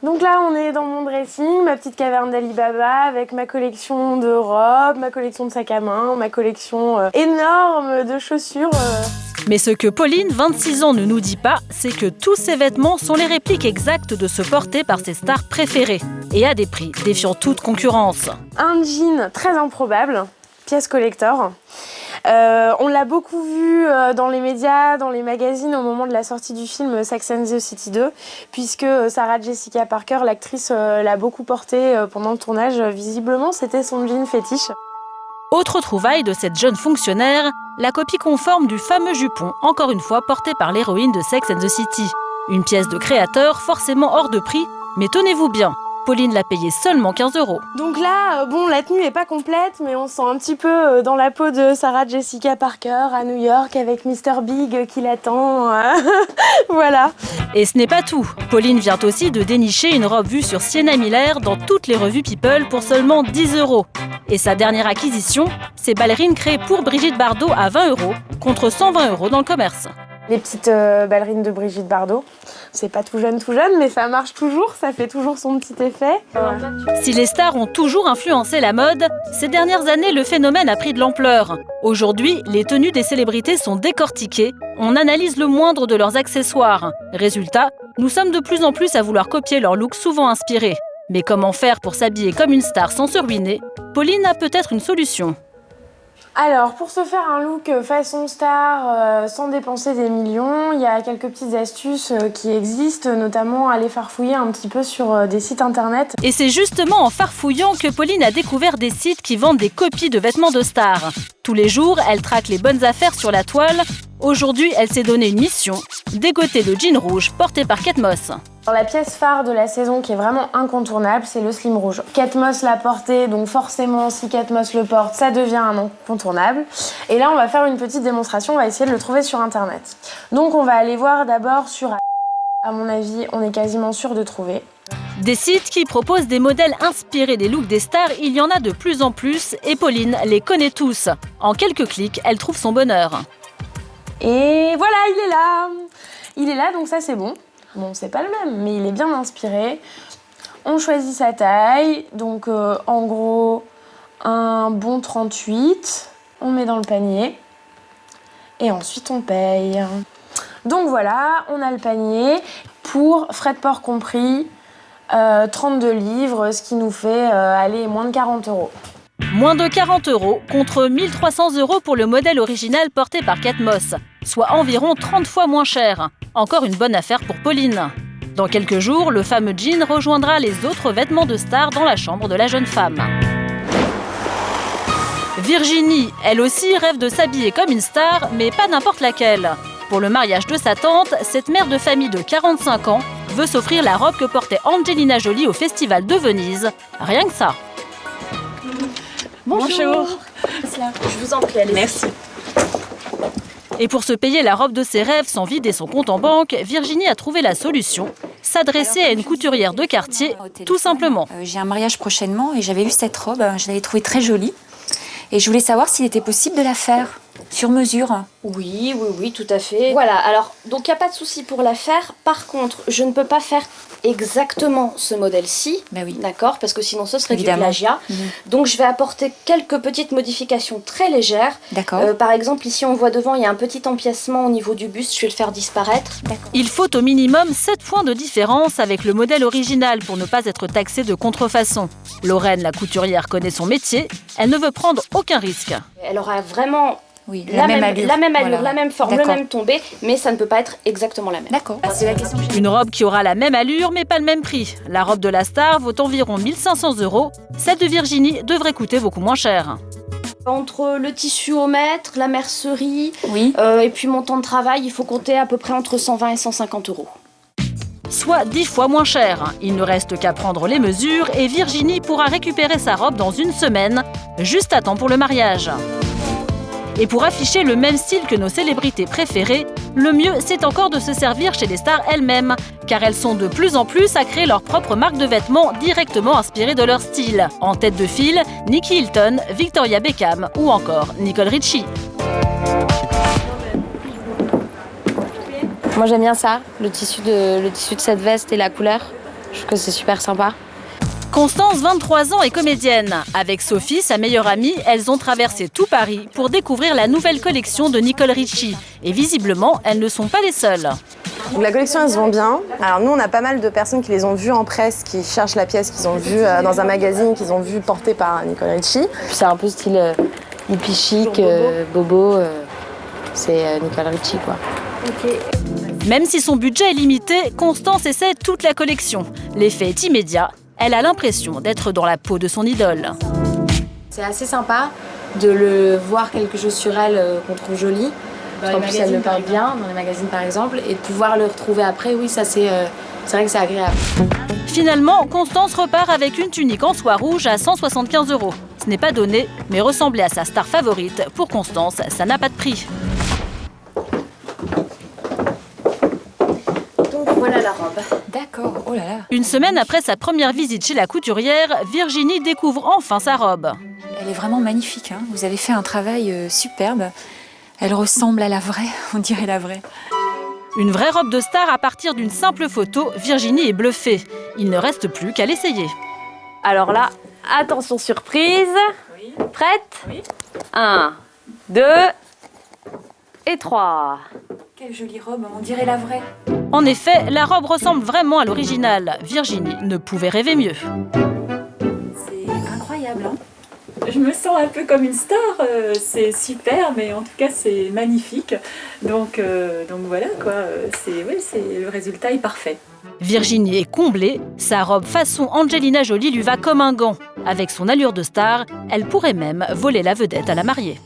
Donc là, on est dans mon dressing, ma petite caverne d'Ali Baba avec ma collection de robes, ma collection de sacs à main, ma collection énorme de chaussures. Mais ce que Pauline, 26 ans, ne nous dit pas, c'est que tous ces vêtements sont les répliques exactes de ceux portés par ses stars préférées et à des prix défiant toute concurrence. Un jean très improbable, pièce collector. On l'a beaucoup vu dans les médias, dans les magazines au moment de la sortie du film Sex and the City 2, puisque Sarah Jessica Parker, l'actrice, l'a beaucoup porté pendant le tournage. Visiblement, c'était son jean fétiche. Autre trouvaille de cette jeune fonctionnaire, la copie conforme du fameux jupon, encore une fois porté par l'héroïne de Sex and the City. Une pièce de créateur forcément hors de prix, mais tenez-vous bien, Pauline l'a payé seulement 15 €. Donc là, la tenue n'est pas complète, mais on se sent un petit peu dans la peau de Sarah Jessica Parker à New York avec Mr. Big qui l'attend. Voilà. Et ce n'est pas tout. Pauline vient aussi de dénicher une robe vue sur Sienna Miller dans toutes les revues People pour seulement 10 €. Et sa dernière acquisition, ces ballerines créées pour Brigitte Bardot à 20 € contre 120 € dans le commerce. Les petites ballerines de Brigitte Bardot. C'est pas tout jeune, mais ça marche toujours, ça fait toujours son petit effet. Si les stars ont toujours influencé la mode, ces dernières années, le phénomène a pris de l'ampleur. Aujourd'hui, les tenues des célébrités sont décortiquées, on analyse le moindre de leurs accessoires. Résultat, nous sommes de plus en plus à vouloir copier leurs looks souvent inspirés. Mais comment faire pour s'habiller comme une star sans se ruiner? Pauline a peut-être une solution. Alors, pour se faire un look façon star sans dépenser des millions, il y a quelques petites astuces qui existent, notamment aller farfouiller un petit peu sur des sites internet. Et c'est justement en farfouillant que Pauline a découvert des sites qui vendent des copies de vêtements de stars. Tous les jours, elle traque les bonnes affaires sur la toile. Aujourd'hui, elle s'est donné une mission, dégoter le jean rouge porté par Kate Moss. La pièce phare de la saison qui est vraiment incontournable, c'est le slim rouge. Kate Moss l'a porté, donc forcément, si Kate Moss le porte, ça devient un incontournable. Et là, on va faire une petite démonstration, on va essayer de le trouver sur Internet. Donc, on va aller voir d'abord sur... À mon avis, on est quasiment sûr de trouver. Des sites qui proposent des modèles inspirés des looks des stars, il y en a de plus en plus et Pauline les connaît tous. En quelques clics, elle trouve son bonheur. Et voilà, il est là. Il est là, donc ça c'est bon. Bon, c'est pas le même, mais il est bien inspiré. On choisit sa taille, donc en gros, un bon 38. On met dans le panier. Et ensuite, on paye. Donc voilà, on a le panier pour frais de port compris, 32 livres, ce qui nous fait moins de 40 €. Moins de 40 € contre 1 300 € pour le modèle original porté par Kate Moss, soit environ 30 fois moins cher. Encore une bonne affaire pour Pauline. Dans quelques jours, le fameux jean rejoindra les autres vêtements de star dans la chambre de la jeune femme. Virginie, elle aussi, rêve de s'habiller comme une star, mais pas n'importe laquelle. Pour le mariage de sa tante, cette mère de famille de 45 ans veut s'offrir la robe que portait Angelina Jolie au Festival de Venise. Rien que ça. Bonjour. Je vous en prie, allez. Merci. Et pour se payer la robe de ses rêves sans vider son compte en banque, Virginie a trouvé la solution, s'adresser à une couturière de quartier, tout simplement. J'ai un mariage prochainement et j'avais vu cette robe, je l'avais trouvée très jolie. Et je voulais savoir s'il était possible de la faire sur mesure. Oui, tout à fait. Voilà, alors, donc il n'y a pas de souci pour la faire. Par contre, je ne peux pas faire exactement ce modèle-ci, Ben oui. d'accord, parce que sinon ce serait Évidemment. du plagiat. Donc je vais apporter quelques petites modifications très légères. D'accord. Par exemple, ici on voit devant, il y a un petit empiècement au niveau du buste, je vais le faire disparaître. Il faut au minimum 7 points de différence avec le modèle original pour ne pas être taxé de contrefaçon. Lorraine, la couturière, connaît son métier, elle ne veut prendre aucun risque. Elle aura vraiment Oui, la même allure. allure, Voilà. la même forme, le D'accord. même tombé, mais ça ne peut pas être exactement la même. D'accord. C'est la question que j'ai. Une robe qui aura la même allure mais pas le même prix. La robe de la star vaut environ 1 500 €. Celle de Virginie devrait coûter beaucoup moins cher. Entre le tissu au mètre, la mercerie, Oui. et puis mon temps de travail, il faut compter à peu près entre 120 et 150 €. Soit 10 fois moins cher. Il ne reste qu'à prendre les mesures et Virginie pourra récupérer sa robe dans une semaine, juste à temps pour le mariage. Et pour afficher le même style que nos célébrités préférées, le mieux c'est encore de se servir chez les stars elles-mêmes, car elles sont de plus en plus à créer leur propre marque de vêtements directement inspirée de leur style. En tête de file, Nicky Hilton, Victoria Beckham ou encore Nicole Richie. Moi j'aime bien ça, le tissu de cette veste et la couleur. Je trouve que c'est super sympa. Constance, 23 ans, est comédienne. Avec Sophie, sa meilleure amie, elles ont traversé tout Paris pour découvrir la nouvelle collection de Nicole Richie. Et visiblement, elles ne sont pas les seules. Donc la collection, elle se vend bien. Alors nous, on a pas mal de personnes qui les ont vues en presse, qui cherchent la pièce, qu'ils ont vue dans un magazine, qu'ils ont vue portée par Nicole Richie. C'est un peu style hippie chic, bobo. C'est Nicole Richie, quoi. Même si son budget est limité, Constance essaie toute la collection. L'effet est immédiat. Elle a l'impression d'être dans la peau de son idole. C'est assez sympa de le voir quelque chose sur elle qu'on trouve joli. En plus, elle le parle bien, dans les magazines par exemple, et de pouvoir le retrouver après, oui, ça c'est vrai que c'est agréable. Finalement, Constance repart avec une tunique en soie rouge à 175 €. Ce n'est pas donné, mais ressembler à sa star favorite, pour Constance, ça n'a pas de prix. Donc voilà la robe. D'accord, oh là là. Une semaine après sa première visite chez la couturière, Virginie découvre enfin sa robe. Elle est vraiment magnifique, hein. Vous avez fait un travail superbe. Elle ressemble à la vraie, on dirait la vraie. Une vraie robe de star à partir d'une simple photo, Virginie est bluffée. Il ne reste plus qu'à l'essayer. Alors là, attention surprise. Oui. Prête? Oui. 1, 2 et 3. Quelle jolie robe, on dirait la vraie. En effet, la robe ressemble vraiment à l'original. Virginie ne pouvait rêver mieux. C'est incroyable, hein. Je me sens un peu comme une star, c'est super, mais en tout cas c'est magnifique. Donc voilà quoi, le résultat est parfait. Virginie est comblée, sa robe façon Angelina Jolie lui va comme un gant. Avec son allure de star, elle pourrait même voler la vedette à la mariée.